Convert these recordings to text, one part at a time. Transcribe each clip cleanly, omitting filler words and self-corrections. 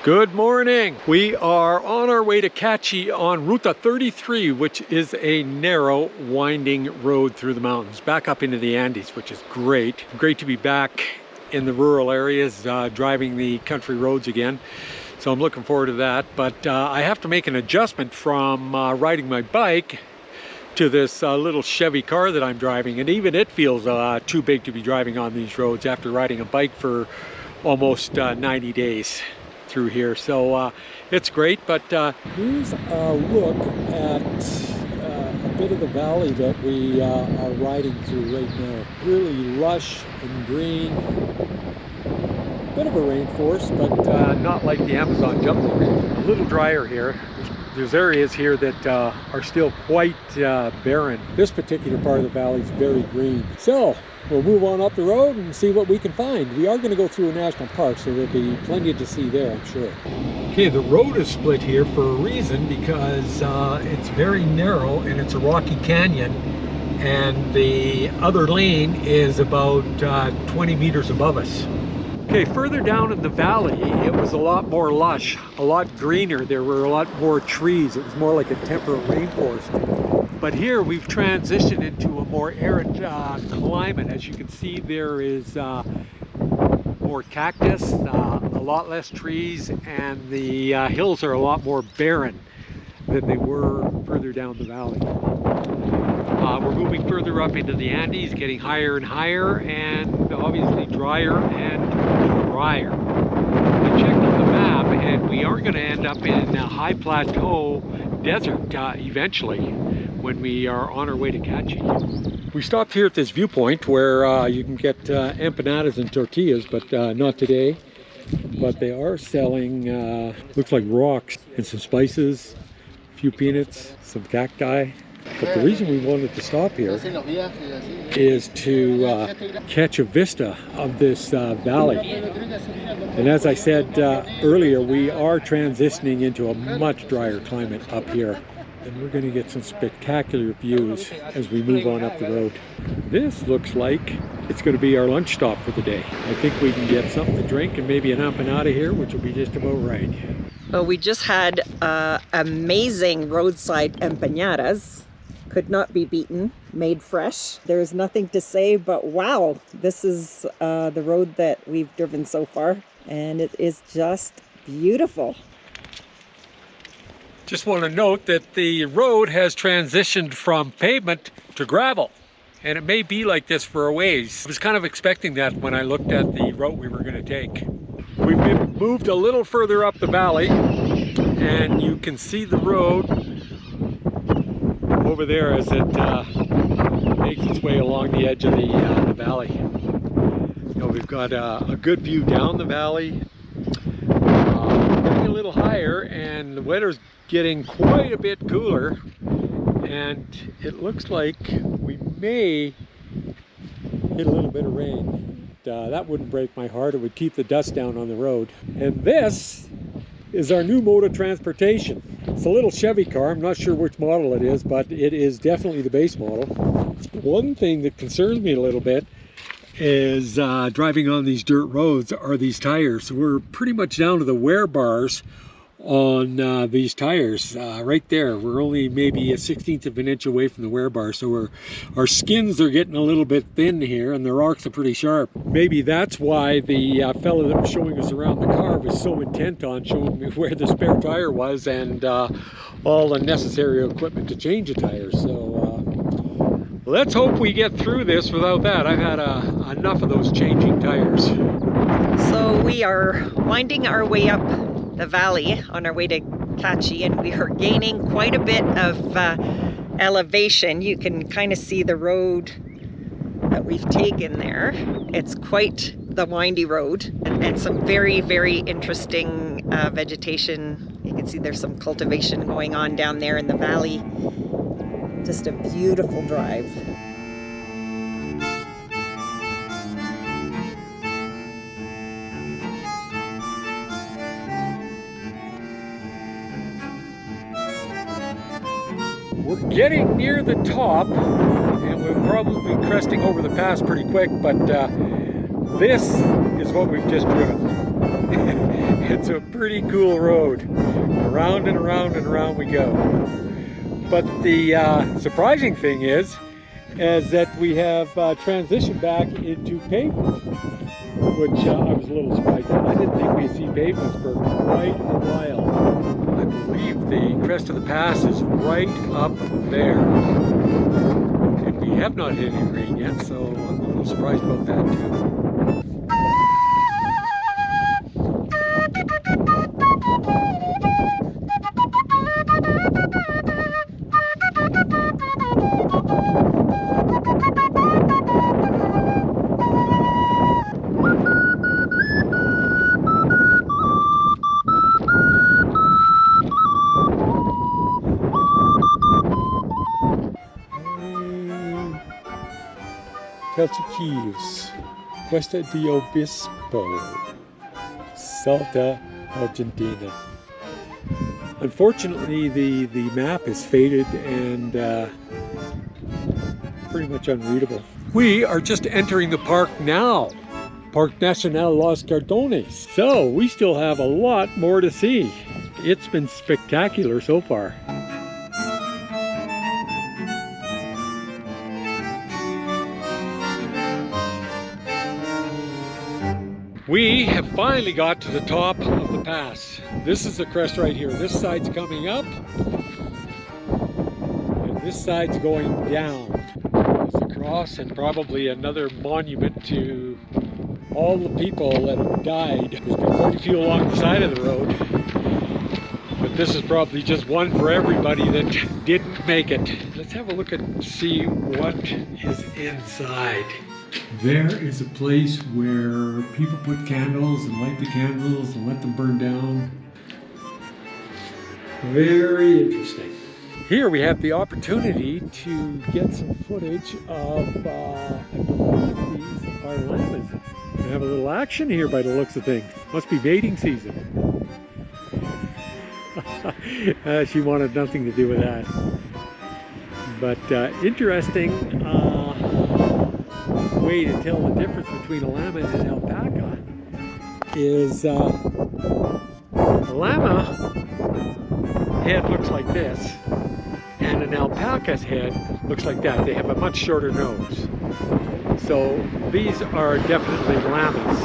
Good morning. We are on our way to Cachi on Ruta 33, which is a narrow, winding road through the mountains, back up into the Andes, which is great. Great to be back in the rural areas, driving the country roads again. So I'm looking forward to that. But I have to make an adjustment from riding my bike to this little Chevy car that I'm driving. And even it feels too big to be driving on these roads after riding a bike for almost 90 days. Through here, so it's great. But here's a look at a bit of the valley that we are riding through right now. Really lush and green, bit of a rainforest, but not like the Amazon jungle. A little drier here. There's areas here that are still quite barren. This particular part of the valley is very green. So we'll move on up the road and see what we can find. We are going to go through a national park, so there'll be plenty to see there, I'm sure. Okay, the road is split here for a reason, because it's very narrow and it's a rocky canyon, and the other lane is about 20 meters above us. Okay, further down in the valley, it was a lot more lush, a lot greener. There were a lot more trees. It was more like a temperate rainforest. But here we've transitioned into a more arid climate. As you can see, there is more cactus, a lot less trees, and the hills are a lot more barren than they were further down the valley. We're moving further up into the Andes, getting higher and higher, and obviously drier and drier. I checked on the map, and we are going to end up in a high plateau desert eventually when we are on our way to Cachi. We stopped here at this viewpoint where you can get empanadas and tortillas, but not today. But they are selling, looks like rocks and some spices, a few peanuts, some cacti. But the reason we wanted to stop here is to catch a vista of this valley. And as I said earlier, we are transitioning into a much drier climate up here. And we're going to get some spectacular views as we move on up the road. This looks like it's going to be our lunch stop for the day. I think we can get something to drink and maybe an empanada here, which will be just about right. Well, we just had amazing roadside empanadas. Could not be beaten, made fresh. There's nothing to say but wow, this is the road that we've driven so far, and it is just beautiful. Just want to note that the road has transitioned from pavement to gravel, and it may be like this for a ways. I was kind of expecting that when I looked at the route we were going to take. We've moved a little further up the valley, and you can see the road over there as it makes its way along the edge of the valley. You know, we've got a good view down the valley, getting a little higher, and the weather's getting quite a bit cooler, and it looks like we may hit a little bit of rain. That wouldn't break my heart. It would keep the dust down on the road. And this is our new mode of transportation. It's a little Chevy car. I'm not sure which model it is, but it is definitely the base model. One thing that concerns me a little bit is driving on these dirt roads are these tires. We're pretty much down to the wear bars on these tires right there. We're only maybe 1/16 of an inch away from the wear bar, so our skins are getting a little bit thin here, and the rocks are pretty sharp. Maybe that's why the fellow that was showing us around the car was so intent on showing me where the spare tire was and all the necessary equipment to change the tires. So let's hope we get through this without that. I've had enough of those changing tires. So we are winding our way up the valley on our way to Cachi, and we are gaining quite a bit of elevation. You can kind of see the road that we've taken there. It's quite the windy road, and some very, very interesting vegetation. You can see there's some cultivation going on down there in the valley. Just a beautiful drive. We're getting near the top, and we'll probably be cresting over the pass pretty quick, but this is what we've just driven. It's a pretty cool road. Around and around and around we go. But the surprising thing is that we have transitioned back into pavement, which I was a little surprised at. I didn't think we'd see pavements for quite a while. I believe the crest of the pass is right up there. And we have not hit any rain yet, so I'm a little surprised about that too. Cachi, Cuesta de Obispo, Salta, Argentina. Unfortunately, the map is faded and pretty much unreadable. We are just entering the park now, Parque Nacional Los Cardones. So we still have a lot more to see. It's been spectacular so far. We have finally got to the top of the pass. This is the crest right here. This side's coming up, and this side's going down. There's a cross and probably another monument to all the people that have died. There's been quite a few along the side of the road, but this is probably just one for everybody that didn't make it. Let's have a look and see what is inside. There is a place where people put candles and light the candles and let them burn down. Very interesting. Here we have the opportunity to get some footage of, I believe these are llamas. We have a little action here by the looks of things. Must be mating season. She wanted nothing to do with that. But interesting way to tell the difference between a llama and an alpaca is a llama head looks like this and an alpaca's head looks like that. They have a much shorter nose. So these are definitely llamas.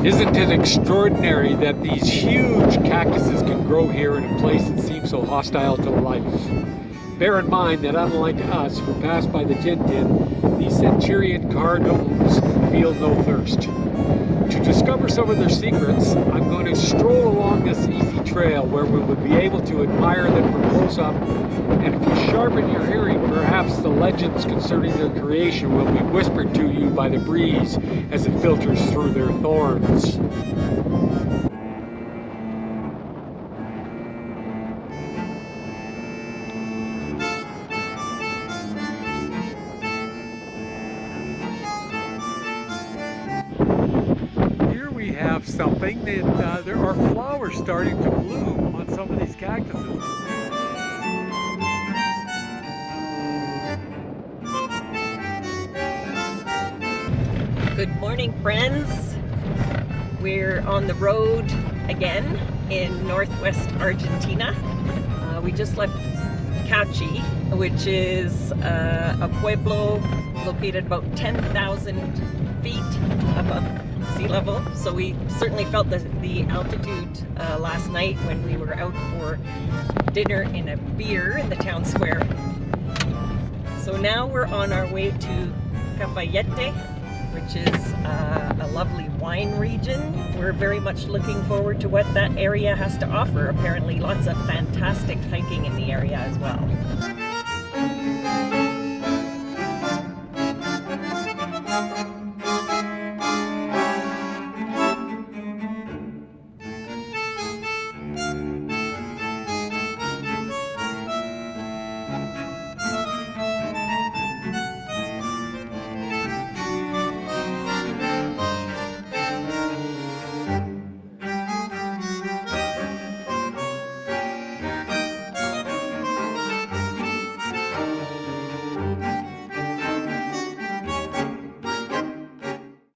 Isn't it extraordinary that these huge cactuses can grow here in a place that seems so hostile to life? Bear in mind that unlike us who pass by the Tintin, these centurion cardones feel no thirst. To discover some of their secrets, I'm going to stroll along this easy trail where we will be able to admire them from close up, and if you sharpen your hearing, perhaps the legends concerning their creation will be whispered to you by the breeze as it filters through their thorns. Have something that there are flowers starting to bloom on some of these cactuses. Good morning, friends. We're on the road again in northwest Argentina. We just left Cachi, which is a pueblo located about 10,000 feet above sea level, so we certainly felt the altitude last night when we were out for dinner in a beer in the town square. So now we're on our way to Cafayate, which is a lovely wine region. We're very much looking forward to what that area has to offer. Apparently lots of fantastic hiking in the area as well.